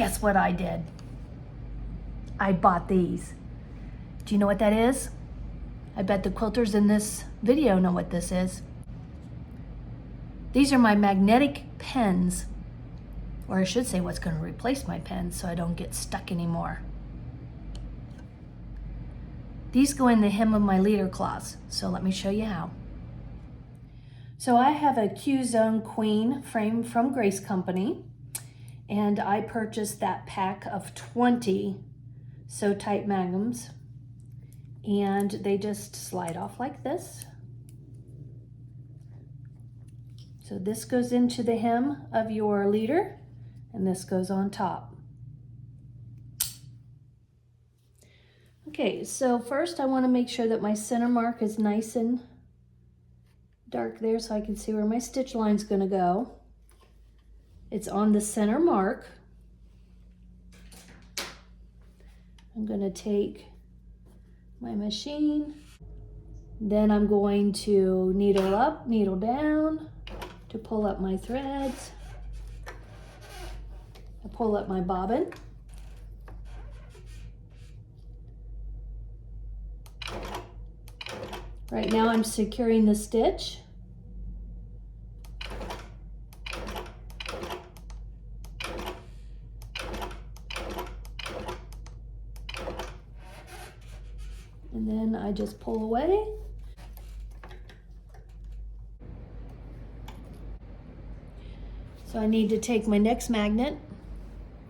guess what I did? I bought these. Do you know what that is? I bet the quilters in this video know what this is. These are my magnetic pens, or I should say what's going to replace my pens so I don't get stuck anymore. These go in the hem of my leader cloths, so let me show you how. So I have a Q-Zone Queen frame from Grace Company, and I purchased that pack of 20 SewTite magnums, and they just slide off like this. So this goes into the hem of your leader, and this goes on top. Okay, so first I want to make sure that my center mark is nice and dark there so I can see where my stitch line's going to go. It's on the center mark. I'm going to take my machine, then I'm going to needle up, needle down to pull up my threads. I pull up my bobbin. Right now I'm securing the stitch. And then I just pull away. So I need to take my next magnet,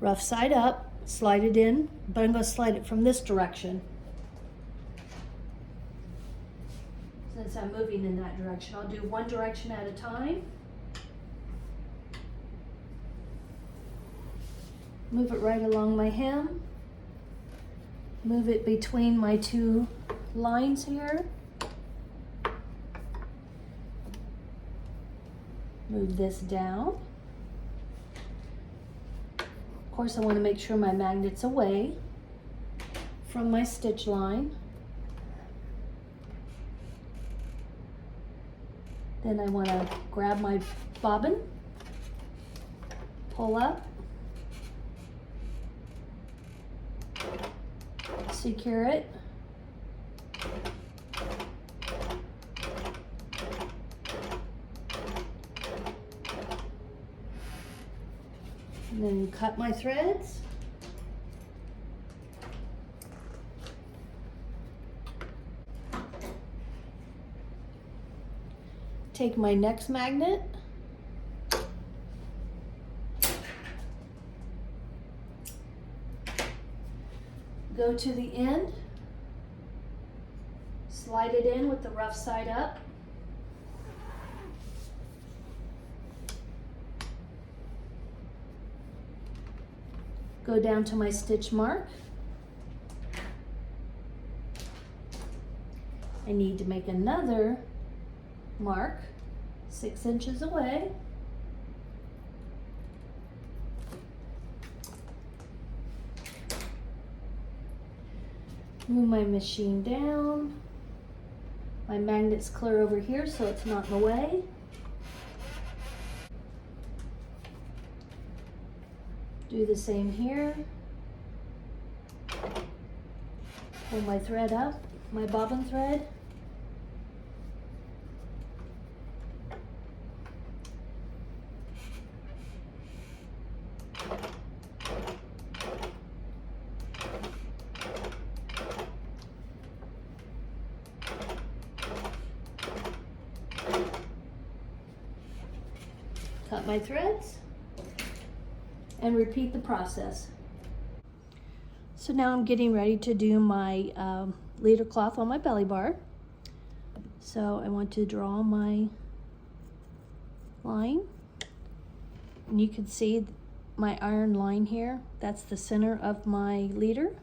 rough side up, slide it in, but I'm going to slide it from this direction. Since I'm moving in that direction, I'll do one direction at a time. Move it right along my hem. Move it between my two lines here. Move this down. Of course, I want to make sure my magnet's away from my stitch line. Then I want to grab my bobbin, pull up, secure it, and then cut my threads. Take my next magnet, go to the end, slide it in with the rough side up, go down to my stitch mark. I need to make another mark 6 inches away. Move my machine down. My magnet's clear over here so it's not in the way. Do the same here. Pull my thread up, my bobbin thread. Cut my threads and repeat the process. So now I'm getting ready to do my leader cloth on my belly bar. So I want to draw my line, and you can see my iron line here. That's the center of my leader.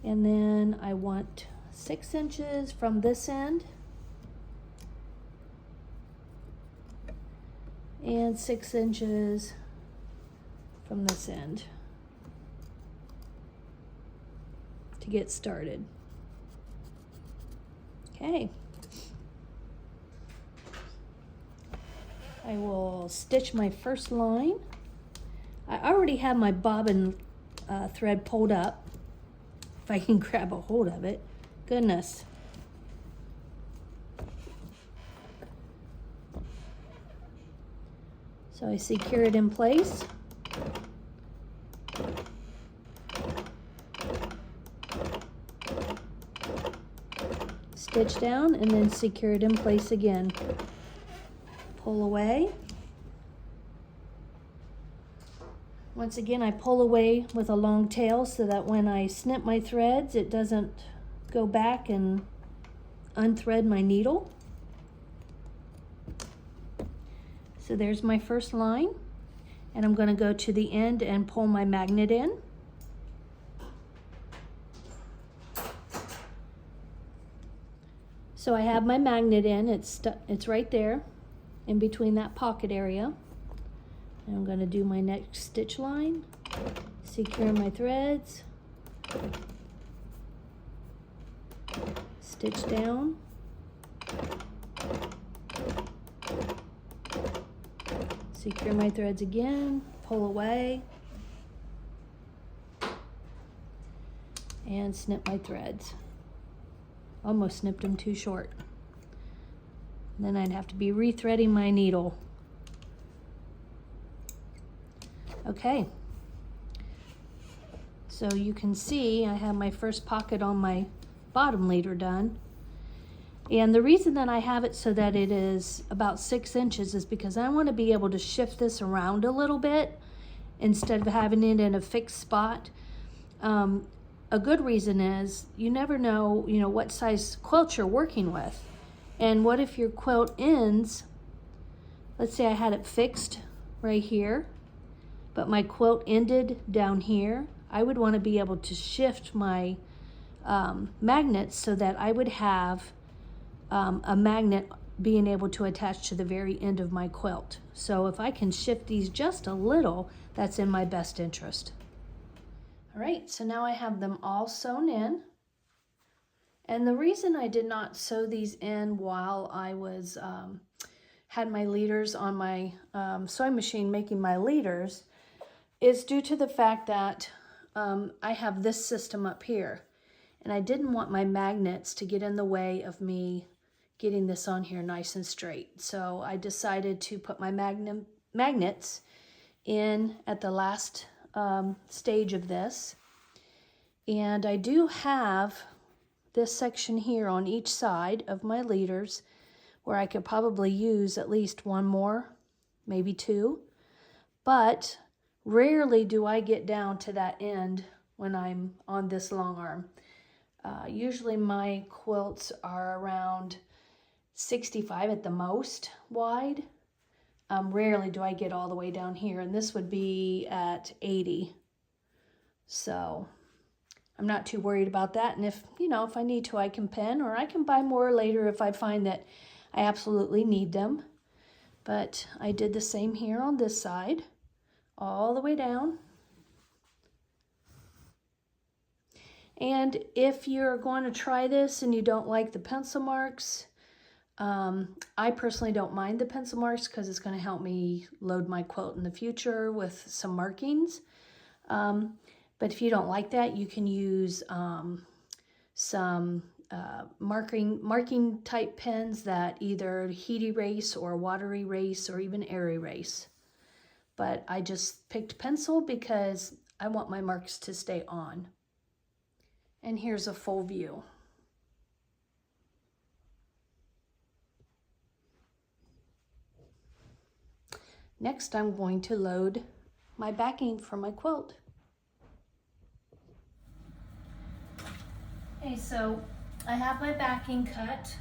And then I want 6 inches from this end and 6 inches from this end to get started. Okay. I will stitch my first line. I already have my bobbin thread pulled up, if I can grab a hold of it. Goodness. So I secure it in place. Stitch down and then secure it in place again. Pull away. Once again, I pull away with a long tail so that when I snip my threads, it doesn't go back and unthread my needle. So there's my first line, and I'm going to go to the end and pull my magnet in. So I have my magnet in, it's right there in between that pocket area. And I'm going to do my next stitch line, secure my threads, stitch down, secure my threads again, pull away, and snip my threads. Almost snipped them too short. Then I'd have to be rethreading my needle. Okay, so you can see I have my first pocket on my bottom leader done. And the reason that I have it so that it is about 6 inches is because I want to be able to shift this around a little bit instead of having it in a fixed spot. A good reason is you never know, what size quilt you're working with. And what if your quilt ends, let's say I had it fixed right here, but my quilt ended down here. I would want to be able to shift my magnets so that I would have a magnet being able to attach to the very end of my quilt. So if I can shift these just a little, that's in my best interest. All right, so now I have them all sewn in. And the reason I did not sew these in while I was had my leaders on my sewing machine making my leaders is due to the fact that I have this system up here, and I didn't want my magnets to get in the way of me getting this on here nice and straight. So I decided to put my magnets in at the last stage of this. And I do have this section here on each side of my leaders where I could probably use at least one more, maybe two. But rarely do I get down to that end when I'm on this long arm. Usually my quilts are around 65 at the most wide. Rarely do I get all the way down here, and this would be at 80. So I'm not too worried about that. And if I need to, I can pin, or I can buy more later if I find that I absolutely need them. But I did the same here on this side, all the way down. And if you're going to try this and you don't like the pencil marks, I personally don't mind the pencil marks because it's going to help me load my quilt in the future with some markings. But if you don't like that, you can use some marking type pens that either heat erase or water erase or even air erase. But I just picked pencil because I want my marks to stay on. And here's a full view. Next, I'm going to load my backing for my quilt. Okay, so I have my backing cut,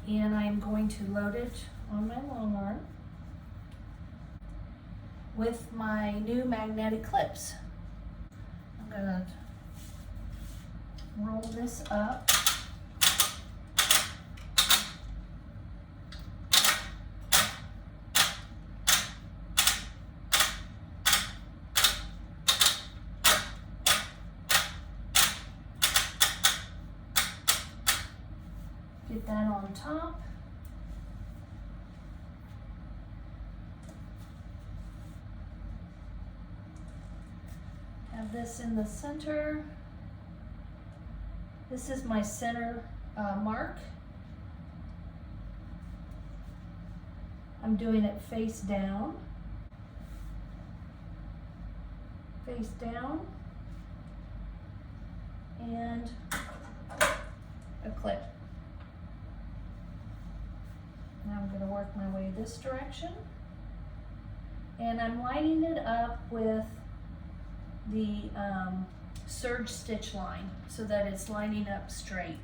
and I'm going to load it on my long arm with my new magnetic clips. I'm gonna roll this up. Get that on top. have this in the center. This is my center mark. I'm doing it face down, and a clip. Now I'm going to work my way this direction, and I'm lining it up with the serge stitch line so that it's lining up straight.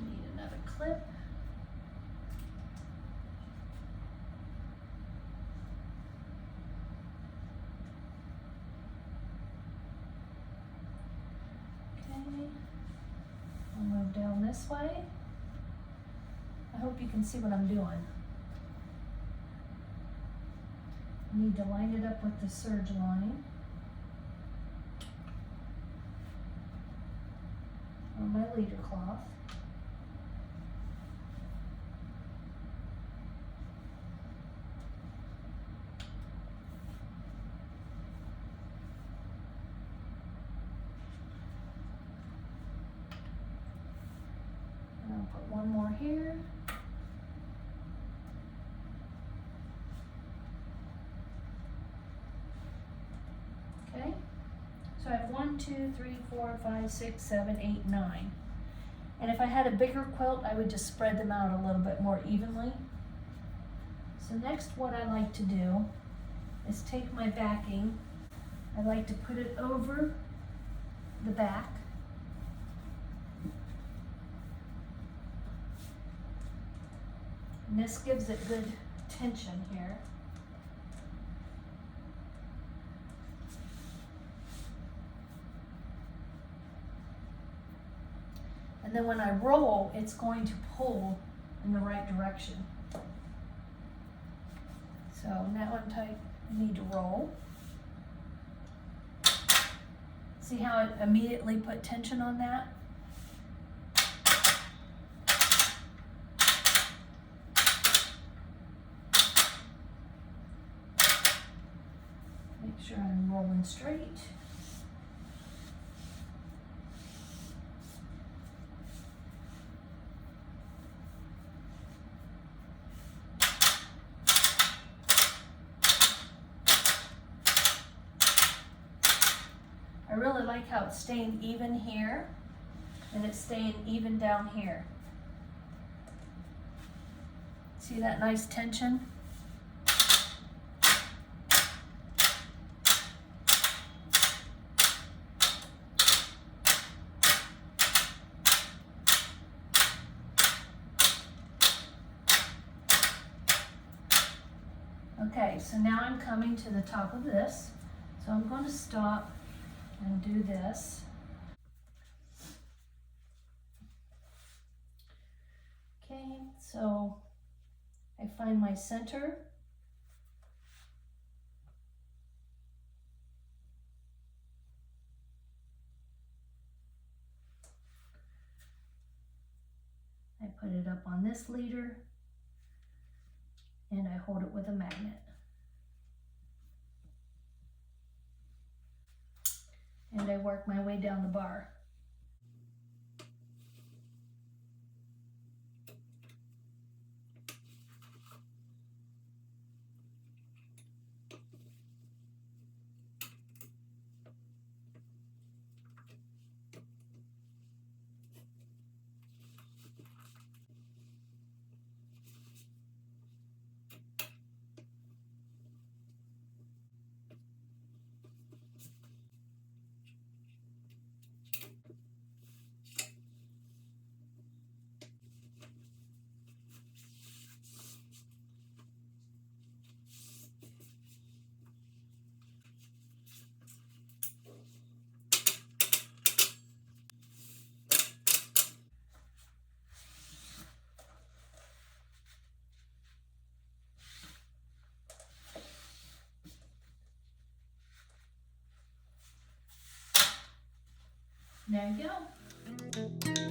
Need another clip. I'll move down this way. I hope you can see what I'm doing. I need to line it up with the serge line on my leader cloth. I'll put one more here. Okay, so I have 1, 2, 3, 4, 5, 6, 7, 8, 9. And if I had a bigger quilt, I would just spread them out a little bit more evenly. So next, what I like to do is take my backing. I like to put it over the back. And this gives it good tension here. And then when I roll, it's going to pull in the right direction. So now I'm tight, I need to roll. See how it immediately put tension on that? Make sure I'm rolling straight. I really like how it's staying even here and it's staying even down here. See that nice tension? Okay, so now I'm coming to the top of this. So I'm going to stop and do this. Okay, so I find my center. I put it up on this leader and I hold it with a magnet. And I work my way down the bar. There you go.